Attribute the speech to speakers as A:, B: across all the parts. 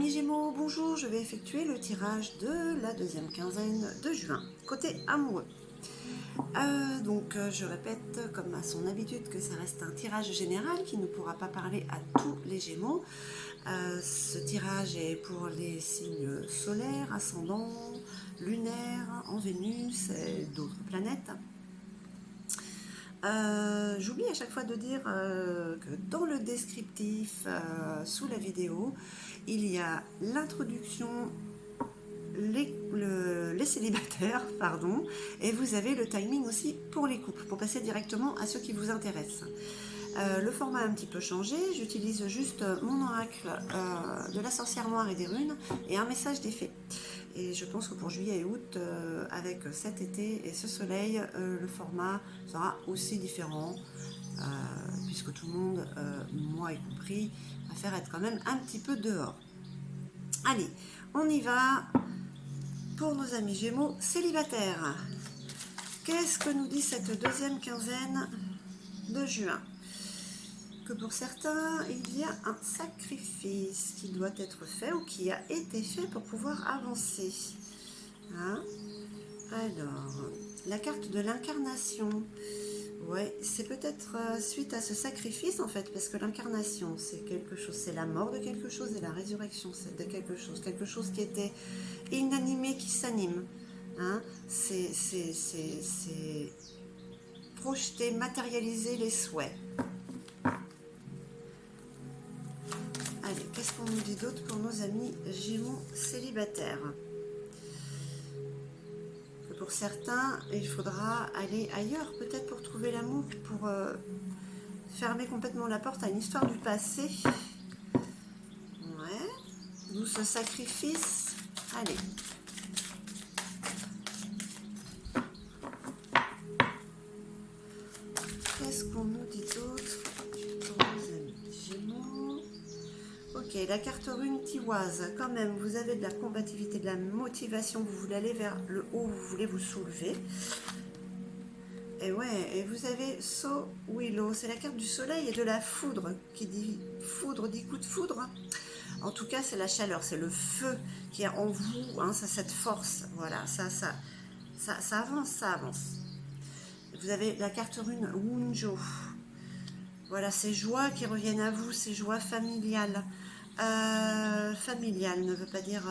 A: Amis Gémeaux, bonjour, je vais effectuer le tirage de la deuxième quinzaine de juin, côté amoureux. Je répète, comme à son habitude, que ça reste un tirage général qui ne pourra pas parler à tous les Gémeaux. Ce tirage est pour les signes solaires, ascendants, lunaires, en Vénus et d'autres planètes. J'oublie à chaque fois de dire que dans le descriptif sous la vidéo, il y a l'introduction, les célibataires, pardon, et vous avez le timing aussi pour les couples, pour passer directement à ceux qui vous intéressent. Le format a un petit peu changé, j'utilise juste mon oracle de la sorcière noire et des runes et un message des fées. Et je pense que pour juillet et août, avec cet été et ce soleil, le format sera aussi différent, puisque tout le monde, moi y compris, préfère être quand même un petit peu dehors. Allez, on y va pour nos amis Gémeaux célibataires. Qu'est-ce que nous dit cette deuxième quinzaine de juin? Que pour certains, il y a un sacrifice qui doit être fait ou qui a été fait pour pouvoir avancer. Hein? Alors, la carte de l'incarnation. Ouais, c'est peut-être suite à ce sacrifice en fait, parce que l'incarnation c'est quelque chose, c'est la mort de quelque chose et la résurrection c'est de quelque chose qui était inanimé qui s'anime. Hein? C'est projeter, matérialiser les souhaits. Allez, qu'est-ce qu'on nous dit d'autre pour nos amis Gémeaux célibataires? Pour certains, il faudra aller ailleurs, peut-être pour trouver l'amour, pour fermer complètement la porte à une histoire du passé. Ouais. D'où ce sacrifice. Allez. Qu'est-ce qu'on nous dit d'autre pour nos amis Gémeaux? Ok, la carte rune tiroise, quand même, vous avez de la combativité, de la motivation, vous voulez aller vers le haut, vous voulez vous soulever. Et ouais, et vous avez So Willow, c'est la carte du soleil et de la foudre, qui dit foudre, dit coup de foudre. En tout cas, c'est la chaleur, c'est le feu qui est en vous, hein, ça, cette force, voilà, ça avance, ça avance. Vous avez la carte rune Wunjo. Voilà, ces joies qui reviennent à vous, ces joies familiales. Familiale ne veut pas dire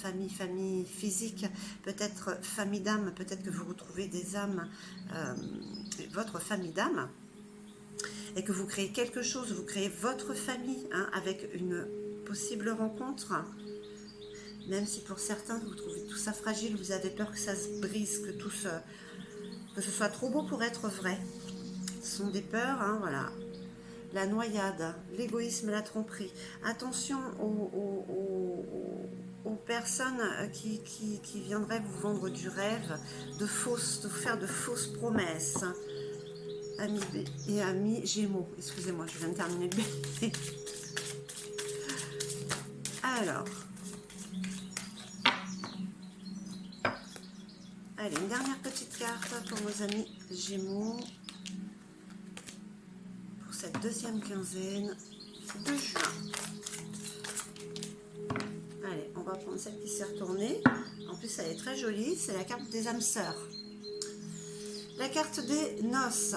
A: famille physique, peut-être famille d'âme, peut-être que vous retrouvez des âmes, votre famille d'âme, et que vous créez quelque chose, vous créez votre famille hein, avec une possible rencontre, même si pour certains vous trouvez tout ça fragile, vous avez peur que ça se brise, que ce soit trop beau pour être vrai. Ce sont des peurs, hein, voilà. La noyade, l'égoïsme, la tromperie. Attention aux personnes qui viendraient vous vendre du rêve, de vous faire de fausses promesses. Amis B et amis Gémeaux. Excusez-moi, je viens de terminer le B. Alors. Allez, une dernière petite carte pour nos amis Gémeaux. Cette deuxième quinzaine de juin. Allez, on va prendre celle qui s'est retournée. En plus, elle est très jolie. C'est la carte des âmes sœurs. La carte des noces.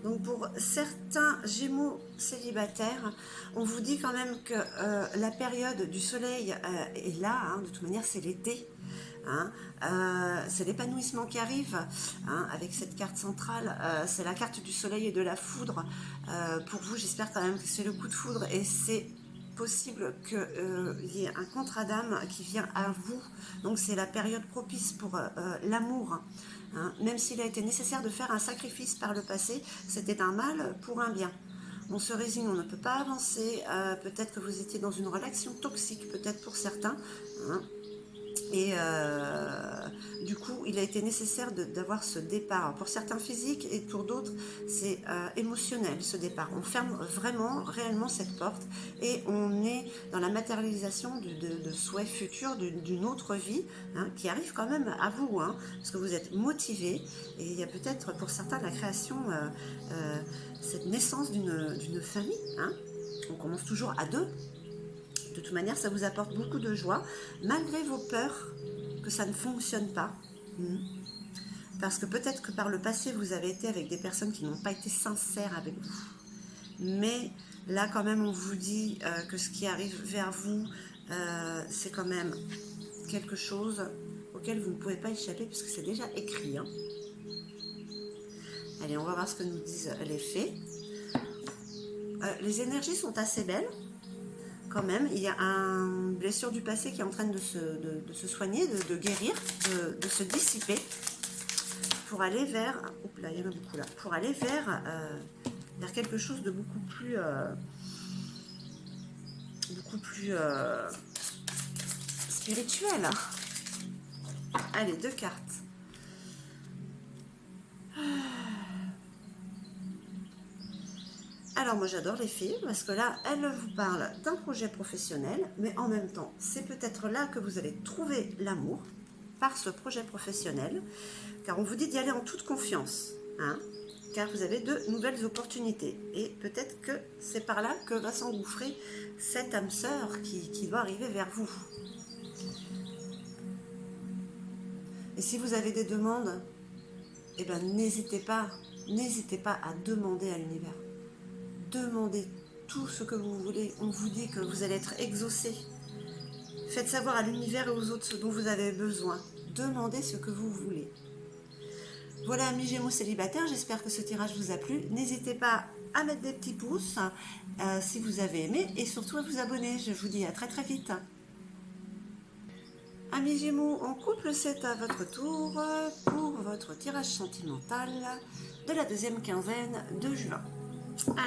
A: Donc, pour certains Gémeaux célibataires, on vous dit quand même que la période du soleil est là. Hein, de toute manière, c'est l'été. Hein, c'est l'épanouissement qui arrive hein, avec cette carte centrale, c'est la carte du soleil et de la foudre. Pour vous, j'espère quand même que c'est le coup de foudre et c'est possible qu'il y ait un contrat d'âme qui vient à vous. Donc c'est la période propice pour l'amour. Hein, même s'il a été nécessaire de faire un sacrifice par le passé, c'était un mal pour un bien. On se résigne, on ne peut pas avancer. Peut-être que vous étiez dans une relation toxique, peut-être pour certains. Hein, et du coup, il a été nécessaire d'avoir ce départ. Alors, pour certains physiques et pour d'autres, c'est émotionnel ce départ. On ferme vraiment, réellement cette porte et on est dans la matérialisation de souhaits futurs d'une autre vie hein, qui arrive quand même à vous, hein, parce que vous êtes motivé et il y a peut-être pour certains la création, cette naissance d'une famille. Hein. On commence toujours à deux. De toute manière, ça vous apporte beaucoup de joie, malgré vos peurs que ça ne fonctionne pas. Parce que peut-être que par le passé, vous avez été avec des personnes qui n'ont pas été sincères avec vous. Mais là, quand même, on vous dit que ce qui arrive vers vous, c'est quand même quelque chose auquel vous ne pouvez pas échapper, puisque c'est déjà écrit. Allez, on va voir ce que nous disent les fées. Les énergies sont assez belles. Quand même, il y a une blessure du passé qui est en train de se soigner, de guérir, de se dissiper pour aller vers, oups là, il y en a beaucoup là, pour aller vers quelque chose de beaucoup plus spirituel. Allez, 2 cartes. Alors moi j'adore les fées parce que là elles vous parlent d'un projet professionnel, mais en même temps c'est peut-être là que vous allez trouver l'amour par ce projet professionnel, car on vous dit d'y aller en toute confiance, car vous avez de nouvelles opportunités et peut-être que c'est par là que va s'engouffrer cette âme sœur qui va arriver vers vous. Et si vous avez des demandes, eh ben n'hésitez pas à demander à l'univers. Demandez tout ce que vous voulez. On vous dit que vous allez être exaucé. Faites savoir à l'univers et aux autres ce dont vous avez besoin. Demandez ce que vous voulez. Voilà, amis Gémeaux célibataires, j'espère que ce tirage vous a plu. N'hésitez pas à mettre des petits pouces si vous avez aimé et surtout à vous abonner. Je vous dis à très très vite. Amis Gémeaux en couple, c'est à votre tour pour votre tirage sentimental de la deuxième quinzaine de juin.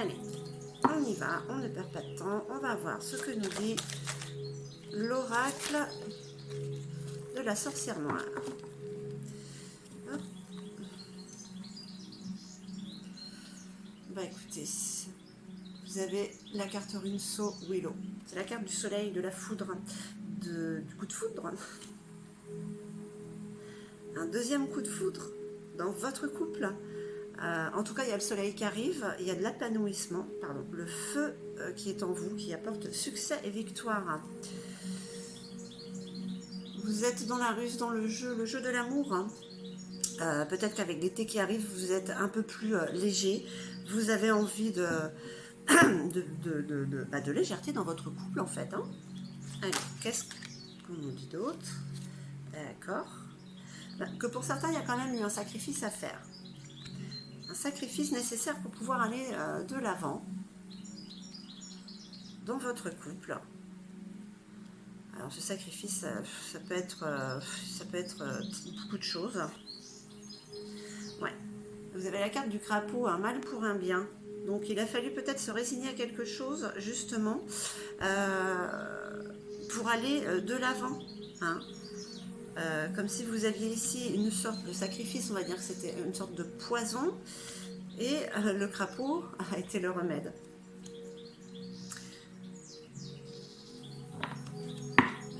A: Allez, on y va, on ne perd pas de temps, on va voir ce que nous dit l'oracle de la sorcière noire. Hop. Bah écoutez, vous avez la carte Runso Willow, c'est la carte du soleil, de la foudre, du coup de foudre. Un deuxième coup de foudre dans votre couple. En tout cas, il y a le soleil qui arrive, il y a de l'épanouissement, pardon, le feu qui est en vous, qui apporte succès et victoire. Vous êtes dans la ruse, dans le jeu de l'amour. Peut-être qu'avec l'été qui arrive, vous êtes un peu plus léger. Vous avez envie de légèreté dans votre couple, en fait. Allez, qu'est-ce qu'on nous dit d'autre? D'accord. Que pour certains, il y a quand même eu un sacrifice à faire. Un sacrifice nécessaire pour pouvoir aller de l'avant dans votre couple. Alors ce sacrifice, ça peut être beaucoup de choses. Ouais. Vous avez la carte du crapaud, un mal pour un bien. Donc il a fallu peut-être se résigner à quelque chose, justement, pour aller de l'avant. Comme si vous aviez ici une sorte de sacrifice, on va dire que c'était une sorte de poison, et le crapaud a été le remède.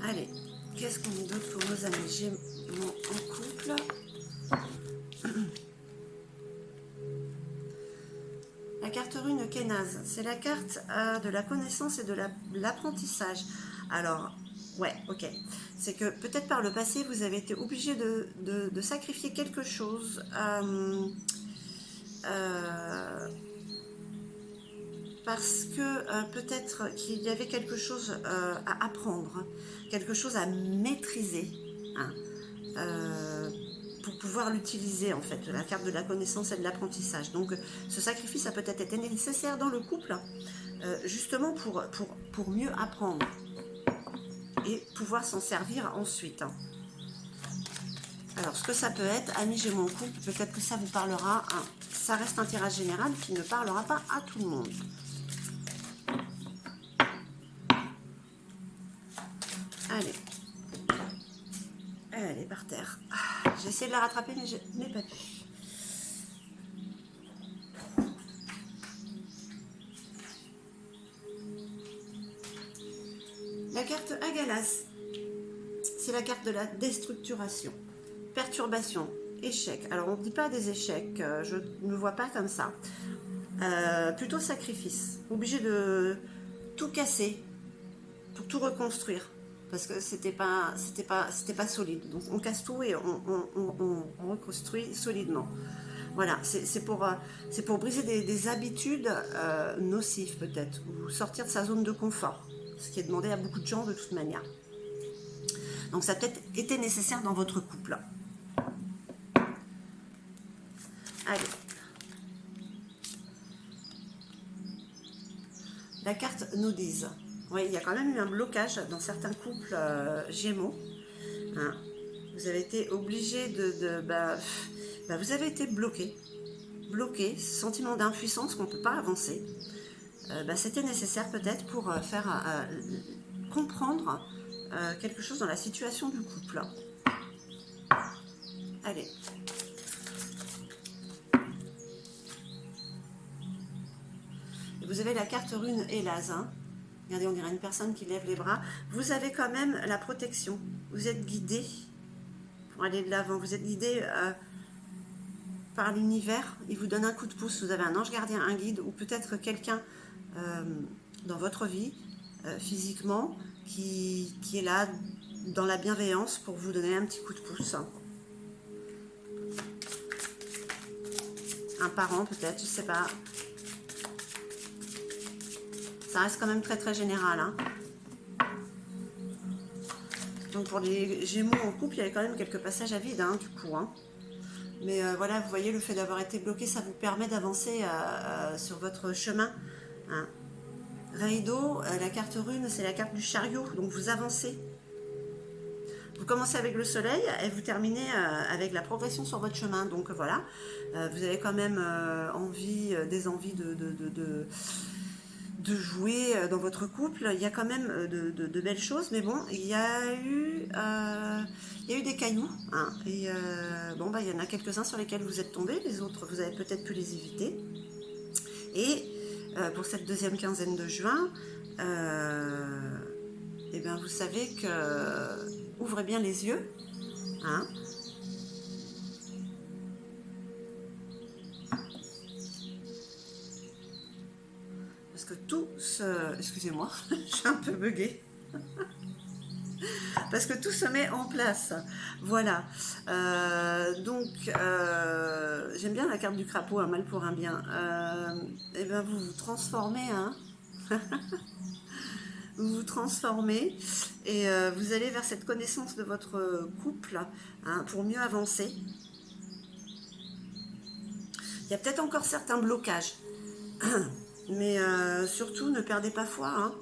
A: Allez, qu'est-ce qu'on dit d'autre pour nos amis Gémeaux en couple? La carte rune Kénaz, c'est la carte de la connaissance et de l'apprentissage. Alors, ouais, ok. C'est que peut-être par le passé, vous avez été obligé de sacrifier quelque chose parce que peut-être qu'il y avait quelque chose à apprendre, quelque chose à maîtriser, pour pouvoir l'utiliser, en fait, la carte de la connaissance et de l'apprentissage. Donc ce sacrifice a peut-être été nécessaire dans le couple, justement pour mieux apprendre et pouvoir s'en servir ensuite. Alors ce que ça peut être, amis Gémeaux en couple, peut-être que ça vous parlera, ça reste un tirage général qui ne parlera pas à tout le monde. Allez, elle est par terre. J'ai essayé de la rattraper, mais je n'ai pas pu. La carte Agalas, c'est la carte de la déstructuration, perturbation, échec. Alors on ne dit pas des échecs, je ne me vois pas comme ça. Plutôt sacrifice, obligé de tout casser, pour tout reconstruire. Parce que c'était pas solide. Donc on casse tout et on reconstruit solidement. Voilà, c'est pour briser des habitudes nocives peut-être, ou sortir de sa zone de confort, ce qui est demandé à beaucoup de gens de toute manière. Donc ça a peut-être été nécessaire dans votre couple. Allez. La carte nous dit, oui, il y a quand même eu un blocage dans certains couples Gémeaux. Hein. Vous avez été obligé vous avez été bloqué, sentiment d'impuissance qu'on ne peut pas avancer. C'était nécessaire peut-être pour faire comprendre quelque chose dans la situation du couple. Allez. Vous avez la carte rune Hélas. Hein. Regardez, on dirait une personne qui lève les bras. Vous avez quand même la protection. Vous êtes guidé pour aller de l'avant. Vous êtes guidé par l'univers. Il vous donne un coup de pouce. Vous avez un ange gardien, un guide, ou peut-être quelqu'un dans votre vie, physiquement, qui est là dans la bienveillance pour vous donner un petit coup de pouce. Un parent peut-être, je ne sais pas. Ça reste quand même très très général. Hein. Donc pour les Gémeaux en couple, il y avait quand même quelques passages à vide, hein, du coup. Hein. Mais voilà, vous voyez, le fait d'avoir été bloqué, ça vous permet d'avancer sur votre chemin. Hein. Rideau, la carte rune, c'est la carte du chariot. Donc vous avancez. Vous commencez avec le soleil et vous terminez avec la progression sur votre chemin. Donc voilà, vous avez quand même des envies de jouer dans votre couple. Il y a quand même de belles choses, mais bon, il y a eu des cailloux, hein, et il y en a quelques-uns sur lesquels vous êtes tombés, les autres vous avez peut-être pu les éviter. Et pour cette deuxième quinzaine de juin, vous savez que ouvrez bien les yeux, hein. Que tout se... Excusez-moi, je suis un peu buggée. Parce que tout se met en place. Voilà. J'aime bien la carte du crapaud, un mal pour un bien. Vous vous transformez, hein. Vous vous transformez et vous allez vers cette connaissance de votre couple, hein, pour mieux avancer. Il y a peut-être encore certains blocages. Mais surtout, ne perdez pas foi. Hein.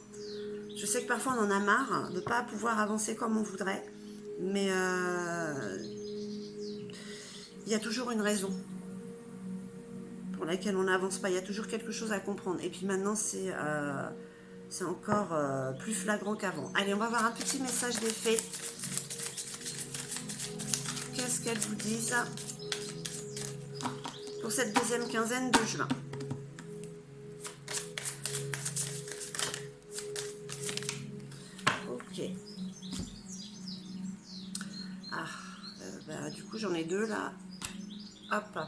A: Je sais que parfois on en a marre de ne pas pouvoir avancer comme on voudrait. Mais il y a toujours une raison pour laquelle on n'avance pas. Il y a toujours quelque chose à comprendre. Et puis maintenant, c'est encore plus flagrant qu'avant. Allez, on va voir un petit message des fées. Qu'est-ce qu'elles vous disent pour cette deuxième quinzaine de juin? Du coup j'en ai deux là. Hop,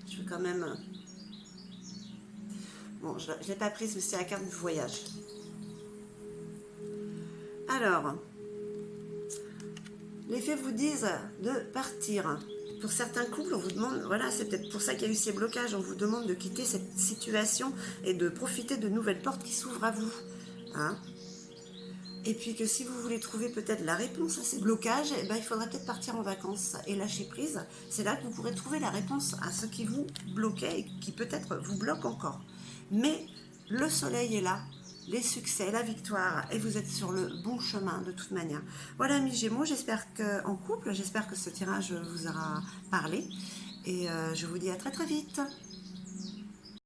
A: je vais quand même... Bon, je ne l'ai pas prise, mais c'est la carte du voyage. Alors, les fées vous disent de partir. Pour certains couples, on vous demande, voilà, c'est peut-être pour ça qu'il y a eu ces blocages, on vous demande de quitter cette situation et de profiter de nouvelles portes qui s'ouvrent à vous. Hein? Et puis que si vous voulez trouver peut-être la réponse à ces blocages, il faudrait peut-être partir en vacances et lâcher prise. C'est là que vous pourrez trouver la réponse à ce qui vous bloquait et qui peut-être vous bloque encore. Mais le soleil est là, les succès, la victoire, et vous êtes sur le bon chemin de toute manière. Voilà, amis Gémeaux, j'espère qu'en couple, j'espère que ce tirage vous aura parlé. Et je vous dis à très très vite.